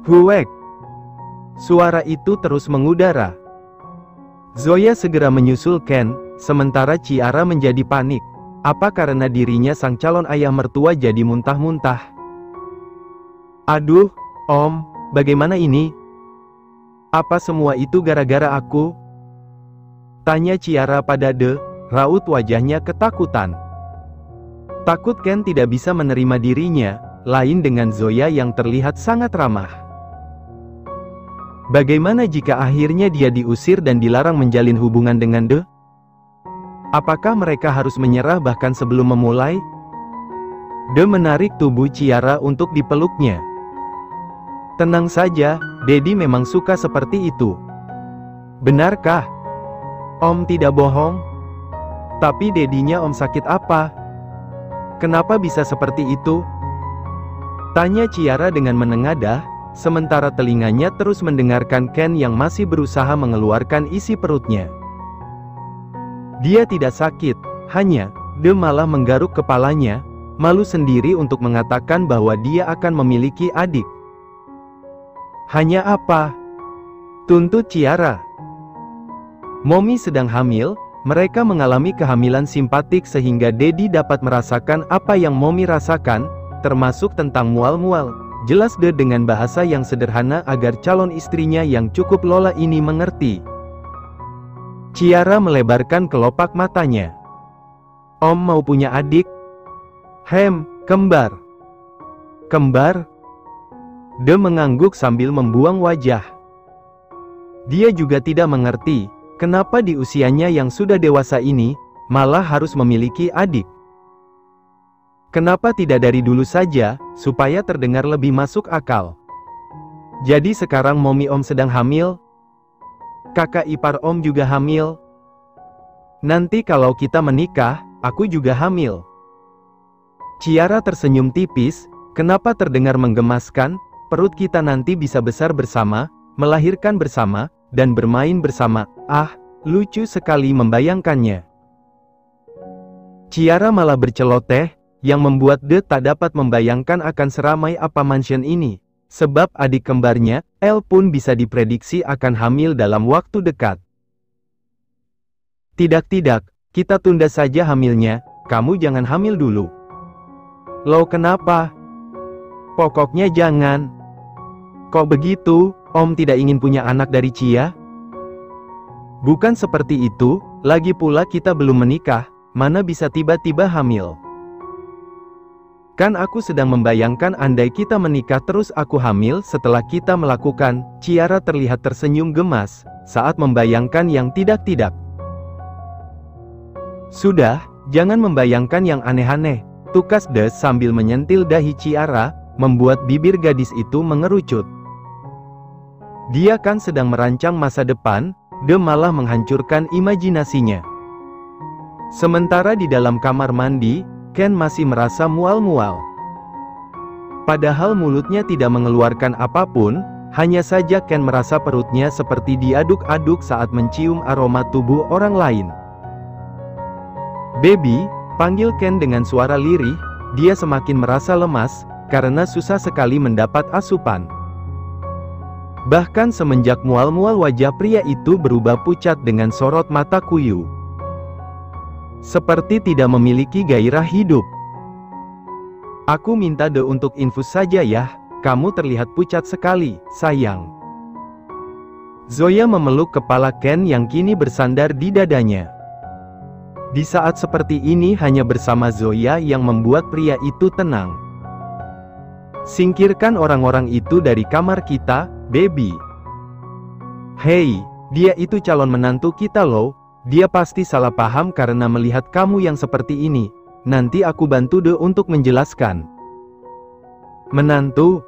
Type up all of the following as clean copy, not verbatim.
Huek! Suara itu terus mengudara. Zoya segera menyusul Ken, sementara Ciara menjadi panik. Apa karena dirinya sang calon ayah mertua jadi muntah-muntah? Aduh, Om, bagaimana ini? Apa semua itu gara-gara aku? Tanya Ciara pada De, raut wajahnya ketakutan. Takut Ken tidak bisa menerima dirinya, lain dengan Zoya yang terlihat sangat ramah. Bagaimana jika akhirnya dia diusir dan dilarang menjalin hubungan dengan De? Apakah mereka harus menyerah bahkan sebelum memulai? De menarik tubuh Ciara untuk dipeluknya. Tenang saja, Dedi memang suka seperti itu. Benarkah? Om tidak bohong? Tapi Dedinya Om sakit apa? Kenapa bisa seperti itu? Tanya Ciara dengan menengadah, sementara telinganya terus mendengarkan Ken yang masih berusaha mengeluarkan isi perutnya. Dia tidak sakit, hanya, De malah menggaruk kepalanya, malu sendiri untuk mengatakan bahwa dia akan memiliki adik. Hanya apa? Tuntut Ciara. Mommy sedang hamil, mereka mengalami kehamilan simpatik sehingga Dedi dapat merasakan apa yang Mommy rasakan, termasuk tentang mual-mual. Jelas De dengan bahasa yang sederhana agar calon istrinya yang cukup lola ini mengerti. Ciara melebarkan kelopak matanya. Om mau punya adik? Kembar. Kembar? De mengangguk sambil membuang wajah. Dia juga tidak mengerti, kenapa di usianya yang sudah dewasa ini, malah harus memiliki adik. Kenapa tidak dari dulu saja, supaya terdengar lebih masuk akal. Jadi sekarang Mommy Om sedang hamil? Kakak ipar Om juga hamil? Nanti kalau kita menikah, aku juga hamil. Ciara tersenyum tipis, kenapa terdengar menggemaskan? Perut kita nanti bisa besar bersama, melahirkan bersama, dan bermain bersama. Ah, lucu sekali membayangkannya. Ciara malah berceloteh, yang membuat De tak dapat membayangkan akan seramai apa mansion ini. Sebab adik kembarnya, El pun bisa diprediksi akan hamil dalam waktu dekat. Tidak, kita tunda saja hamilnya, kamu jangan hamil dulu. Loh kenapa? Pokoknya jangan. Kok begitu, Om tidak ingin punya anak dari Cia? Bukan seperti itu, lagi pula kita belum menikah, mana bisa tiba-tiba hamil. Kan aku sedang membayangkan andai kita menikah terus aku hamil setelah kita melakukan. Ciara terlihat tersenyum gemas, saat membayangkan yang tidak-tidak. Sudah, jangan membayangkan yang aneh-aneh, tukas De sambil menyentil dahi Ciara, membuat bibir gadis itu mengerucut. Dia kan sedang merancang masa depan, De malah menghancurkan imajinasinya. Sementara di dalam kamar mandi, Ken masih merasa mual-mual. Padahal mulutnya tidak mengeluarkan apapun, hanya saja Ken merasa perutnya seperti diaduk-aduk saat mencium aroma tubuh orang lain. Baby, panggil Ken dengan suara lirih, dia semakin merasa lemas, karena susah sekali mendapat asupan. Bahkan semenjak mual-mual wajah pria itu berubah pucat dengan sorot mata kuyu. Seperti tidak memiliki gairah hidup. Aku minta De untuk infus saja ya, kamu terlihat pucat sekali, sayang. Zoya memeluk kepala Ken yang kini bersandar di dadanya. Di saat seperti ini hanya bersama Zoya yang membuat pria itu tenang. Singkirkan orang-orang itu dari kamar kita, baby. Hei, dia itu calon menantu kita loh. Dia pasti salah paham karena melihat kamu yang seperti ini. Nanti aku bantu De untuk menjelaskan. Menantu?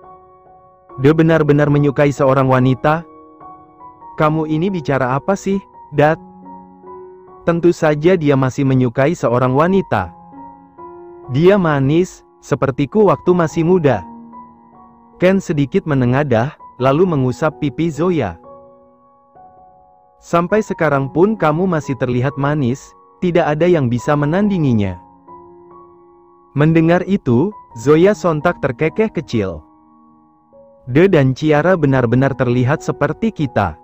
De benar-benar menyukai seorang wanita? Kamu ini bicara apa sih, Dad? Tentu saja dia masih menyukai seorang wanita. Dia manis, sepertiku waktu masih muda. Ken sedikit menengadah, lalu mengusap pipi Zoya. Sampai sekarang pun kamu masih terlihat manis, tidak ada yang bisa menandinginya. Mendengar itu, Zoya sontak terkekeh kecil. De dan Ciara benar-benar terlihat seperti kita.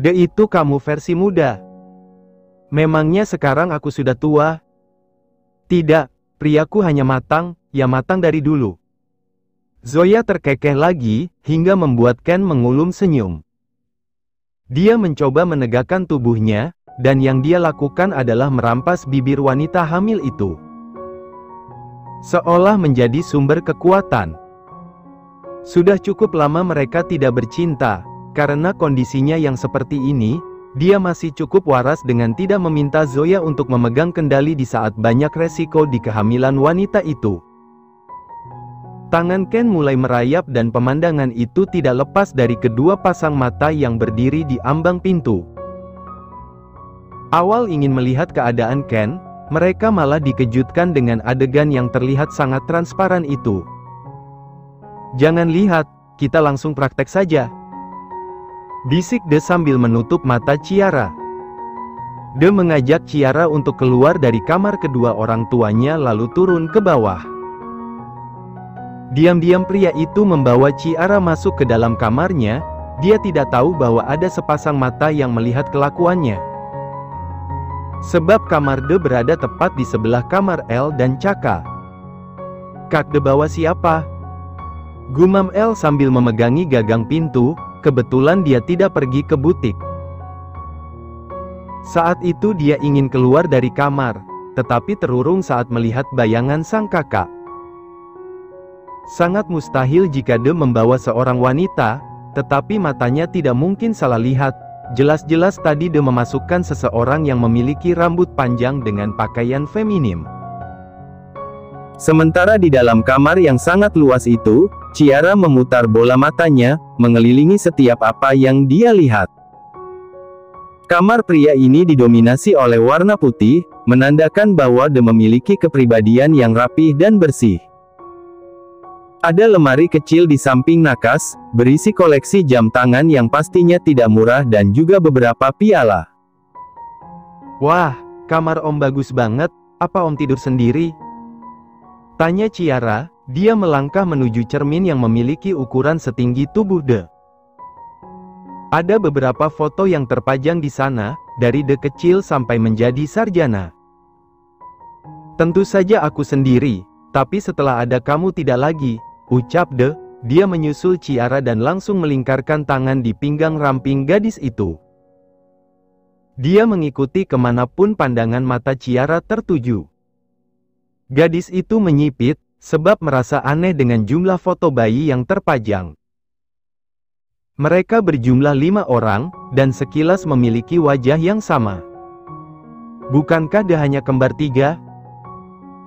De itu kamu versi muda. Memangnya sekarang aku sudah tua? Tidak, priaku hanya matang, ya matang dari dulu. Zoya terkekeh lagi, hingga membuat Ken mengulum senyum. Dia mencoba menegakkan tubuhnya, dan yang dia lakukan adalah merampas bibir wanita hamil itu. Seolah menjadi sumber kekuatan. Sudah cukup lama mereka tidak bercinta, karena kondisinya yang seperti ini, dia masih cukup waras dengan tidak meminta Zoya untuk memegang kendali di saat banyak resiko di kehamilan wanita itu. Tangan Ken mulai merayap dan pemandangan itu tidak lepas dari kedua pasang mata yang berdiri di ambang pintu. Awal ingin melihat keadaan Ken, mereka malah dikejutkan dengan adegan yang terlihat sangat transparan itu. Jangan lihat, kita langsung praktek saja. Bisik De sambil menutup mata Ciara. De mengajak Ciara untuk keluar dari kamar kedua orang tuanya lalu turun ke bawah. Diam-diam pria itu membawa Ciara masuk ke dalam kamarnya, dia tidak tahu bahwa ada sepasang mata yang melihat kelakuannya. Sebab kamar De berada tepat di sebelah kamar El dan Caka. Kak De bawa siapa? Gumam El sambil memegangi gagang pintu, kebetulan dia tidak pergi ke butik. Saat itu dia ingin keluar dari kamar, tetapi terurung saat melihat bayangan sang kakak. Sangat mustahil jika De membawa seorang wanita, tetapi matanya tidak mungkin salah lihat. Jelas-jelas tadi De memasukkan seseorang yang memiliki rambut panjang dengan pakaian feminim. Sementara di dalam kamar yang sangat luas itu, Ciara memutar bola matanya, mengelilingi setiap apa yang dia lihat. Kamar pria ini didominasi oleh warna putih, menandakan bahwa De memiliki kepribadian yang rapih dan bersih. Ada lemari kecil di samping nakas, berisi koleksi jam tangan yang pastinya tidak murah dan juga beberapa piala. Wah, kamar Om bagus banget, apa Om tidur sendiri? Tanya Ciara, dia melangkah menuju cermin yang memiliki ukuran setinggi tubuh De. Ada beberapa foto yang terpajang di sana, dari De kecil sampai menjadi sarjana. Tentu saja aku sendiri, tapi setelah ada kamu tidak lagi, ucap De. Dia menyusul Ciara dan langsung melingkarkan tangan di pinggang ramping gadis itu. Dia mengikuti kemanapun pandangan mata Ciara tertuju. Gadis itu menyipit, sebab merasa aneh dengan jumlah foto bayi yang terpajang. Mereka berjumlah 5 orang, dan sekilas memiliki wajah yang sama. Bukankah dia hanya kembar 3?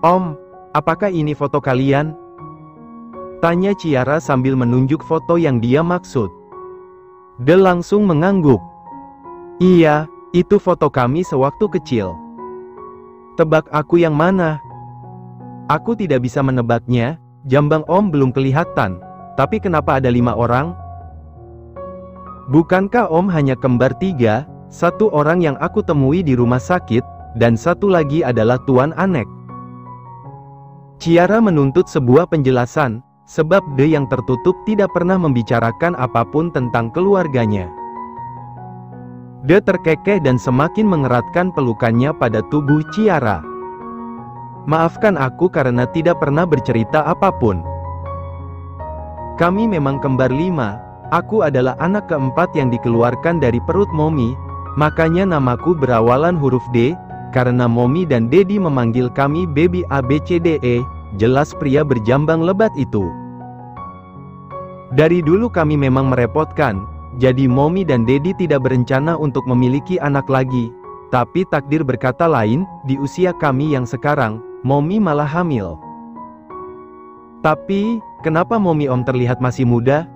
Om, apakah ini foto kalian? Tanya Ciara sambil menunjuk foto yang dia maksud. De langsung mengangguk. Iya, itu foto kami sewaktu kecil. Tebak aku yang mana? Aku tidak bisa menebaknya, jambang Om belum kelihatan. Tapi kenapa ada 5 orang? Bukankah Om hanya kembar 3, 1 orang yang aku temui di rumah sakit, dan 1 lagi adalah Tuan Anek. Ciara menuntut sebuah penjelasan, sebab De yang tertutup tidak pernah membicarakan apapun tentang keluarganya. De terkekeh dan semakin mengeratkan pelukannya pada tubuh Ciara. Maafkan aku karena tidak pernah bercerita apapun. Kami memang kembar 5, aku adalah anak keempat yang dikeluarkan dari perut Momi, makanya namaku berawalan huruf D, karena Momi dan Dedi memanggil kami baby ABCDE, jelas pria berjambang lebat itu. Dari dulu kami memang merepotkan, jadi Momi dan Dedi tidak berencana untuk memiliki anak lagi, tapi takdir berkata lain, di usia kami yang sekarang, Momi malah hamil. Tapi, kenapa Momi Om terlihat masih muda?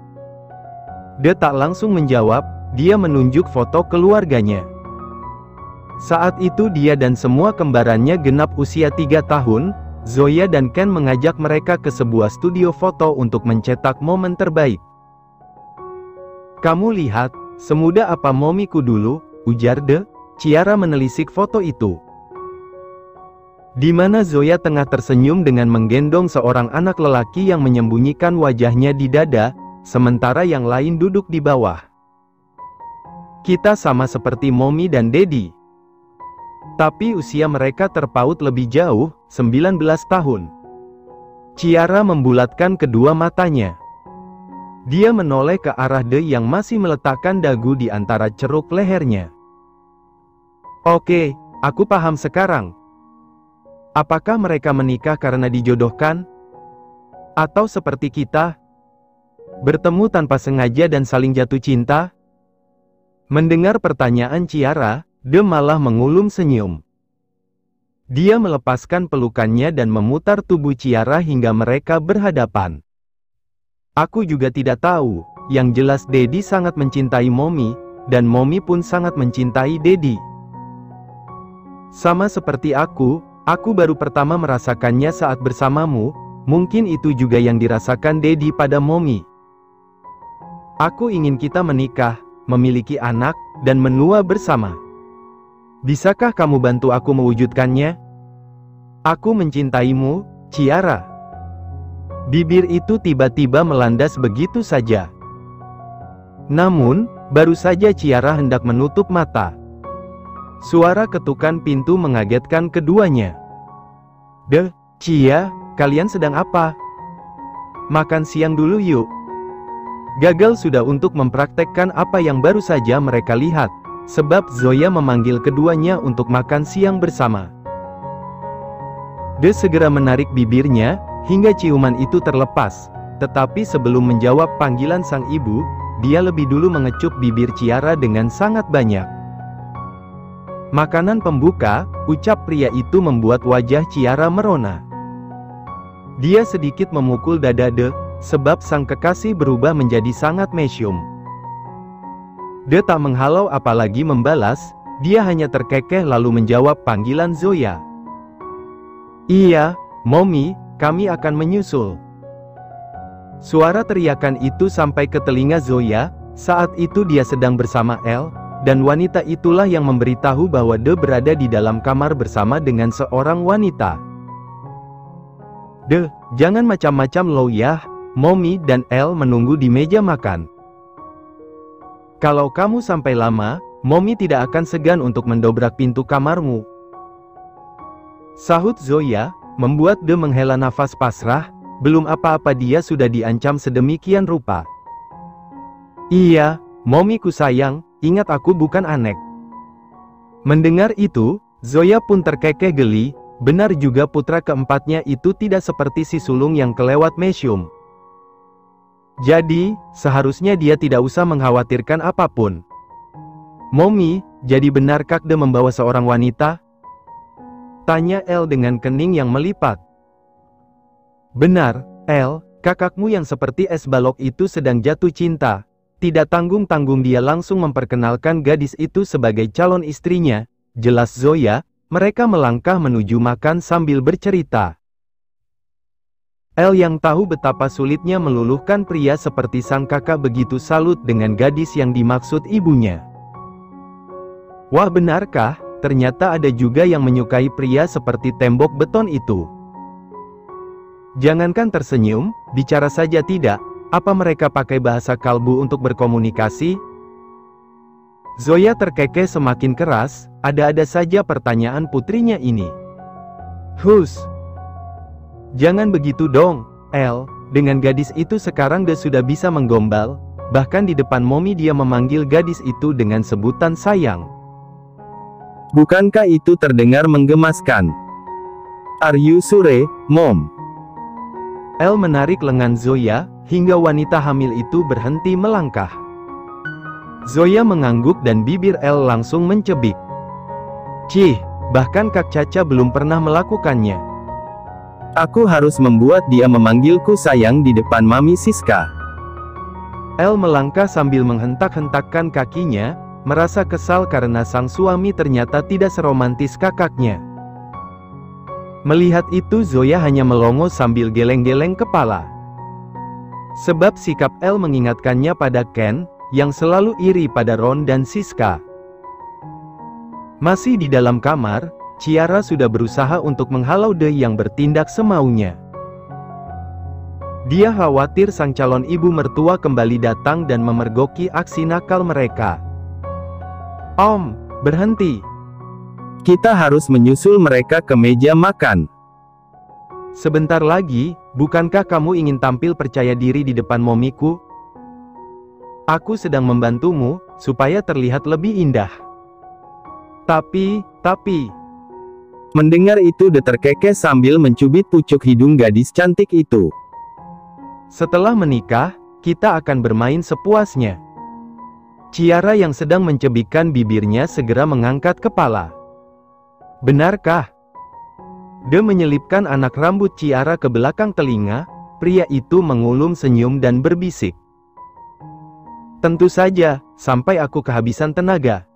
De tak langsung menjawab, dia menunjuk foto keluarganya. Saat itu dia dan semua kembarannya genap usia 3 tahun, Zoya dan Ken mengajak mereka ke sebuah studio foto untuk mencetak momen terbaik. Kamu lihat, semuda apa Momiku dulu, ujar De. Ciara menelisik foto itu. Di mana Zoya tengah tersenyum dengan menggendong seorang anak lelaki yang menyembunyikan wajahnya di dada, sementara yang lain duduk di bawah. Kita sama seperti Mommy dan Daddy. Tapi usia mereka terpaut lebih jauh, 19 tahun. Ciara membulatkan kedua matanya. Dia menoleh ke arah De yang masih meletakkan dagu di antara ceruk lehernya. Oke, aku paham sekarang. Apakah mereka menikah karena dijodohkan? Atau seperti kita? Bertemu tanpa sengaja dan saling jatuh cinta? Mendengar pertanyaan Ciara, De malah mengulum senyum. Dia melepaskan pelukannya dan memutar tubuh Ciara hingga mereka berhadapan. Aku juga tidak tahu, yang jelas Daddy sangat mencintai Mommy, dan Mommy pun sangat mencintai Daddy. Sama seperti aku baru pertama merasakannya saat bersamamu, mungkin itu juga yang dirasakan Daddy pada Mommy. Aku ingin kita menikah, memiliki anak, dan menua bersama. Bisakah kamu bantu aku mewujudkannya? Aku mencintaimu, Ciara. Bibir itu tiba-tiba melandas begitu saja. Namun, baru saja Ciara hendak menutup mata. Suara ketukan pintu mengagetkan keduanya. De, Cia, kalian sedang apa? Makan siang dulu yuk. Gagal sudah untuk mempraktekkan apa yang baru saja mereka lihat, sebab Zoya memanggil keduanya untuk makan siang bersama. De segera menarik bibirnya, hingga ciuman itu terlepas, tetapi sebelum menjawab panggilan sang ibu, dia lebih dulu mengecup bibir Ciara dengan sangat banyak. Makanan pembuka, ucap pria itu membuat wajah Ciara merona. Dia sedikit memukul dada De, sebab sang kekasih berubah menjadi sangat mesyum. De tak menghalau apalagi membalas, dia hanya terkekeh lalu menjawab panggilan Zoya. Iya, Mommy, kami akan menyusul. Suara teriakan itu sampai ke telinga Zoya, saat itu dia sedang bersama Elle, dan wanita itulah yang memberitahu bahwa De berada di dalam kamar bersama dengan seorang wanita. De, jangan macam-macam lo ya, Mommy dan Elle menunggu di meja makan. Kalau kamu sampai lama, Mommy tidak akan segan untuk mendobrak pintu kamarmu. Sahut Zoya, membuat De menghela nafas pasrah, belum apa-apa dia sudah diancam sedemikian rupa. Iya, Mommy ku sayang, ingat aku bukan anek. Mendengar itu, Zoya pun terkekeh geli, benar juga putra keempatnya itu tidak seperti si sulung yang kelewat mesyum. Jadi, seharusnya dia tidak usah mengkhawatirkan apapun. Mommy, jadi benarkah De membawa seorang wanita? Tanya Elle dengan kening yang melipat. Benar, Elle, kakakmu yang seperti es balok itu sedang jatuh cinta. Tidak tanggung-tanggung dia langsung memperkenalkan gadis itu sebagai calon istrinya, jelas Zoya. Mereka melangkah menuju makan sambil bercerita. Elle yang tahu betapa sulitnya meluluhkan pria seperti sang kakak begitu salut dengan gadis yang dimaksud ibunya. Wah, benarkah? Ternyata ada juga yang menyukai pria seperti tembok beton itu. Jangankan tersenyum, bicara saja tidak. Apa mereka pakai bahasa kalbu untuk berkomunikasi? Zoya terkekeh semakin keras, ada-ada saja pertanyaan putrinya ini. Hus! Jangan begitu dong, Elle. Dengan gadis itu sekarang dia sudah bisa menggombal, bahkan di depan Mommy dia memanggil gadis itu dengan sebutan sayang. Bukankah itu terdengar menggemaskan? Are you sure, Mom? Elle menarik lengan Zoya, hingga wanita hamil itu berhenti melangkah. Zoya mengangguk dan bibir Elle langsung mencebik. Cih, bahkan Kak Caca belum pernah melakukannya. Aku harus membuat dia memanggilku sayang di depan Mami Siska. Elle melangkah sambil menghentak-hentakkan kakinya, merasa kesal karena sang suami ternyata tidak seromantis kakaknya. Melihat itu Zoya hanya melongo sambil geleng-geleng kepala. Sebab sikap Elle mengingatkannya pada Ken, yang selalu iri pada Ron dan Siska. Masih di dalam kamar, Ciara sudah berusaha untuk menghalau De yang bertindak semaunya. Dia khawatir sang calon ibu mertua kembali datang dan memergoki aksi nakal mereka. Om, berhenti. Kita harus menyusul mereka ke meja makan. Sebentar lagi, bukankah kamu ingin tampil percaya diri di depan momiku? Aku sedang membantumu, supaya terlihat lebih indah. Tapi... Mendengar itu De terkekeh sambil mencubit pucuk hidung gadis cantik itu. Setelah menikah, kita akan bermain sepuasnya. Ciara yang sedang mencebikkan bibirnya segera mengangkat kepala. Benarkah? De menyelipkan anak rambut Ciara ke belakang telinga, pria itu mengulum senyum dan berbisik. Tentu saja, sampai aku kehabisan tenaga.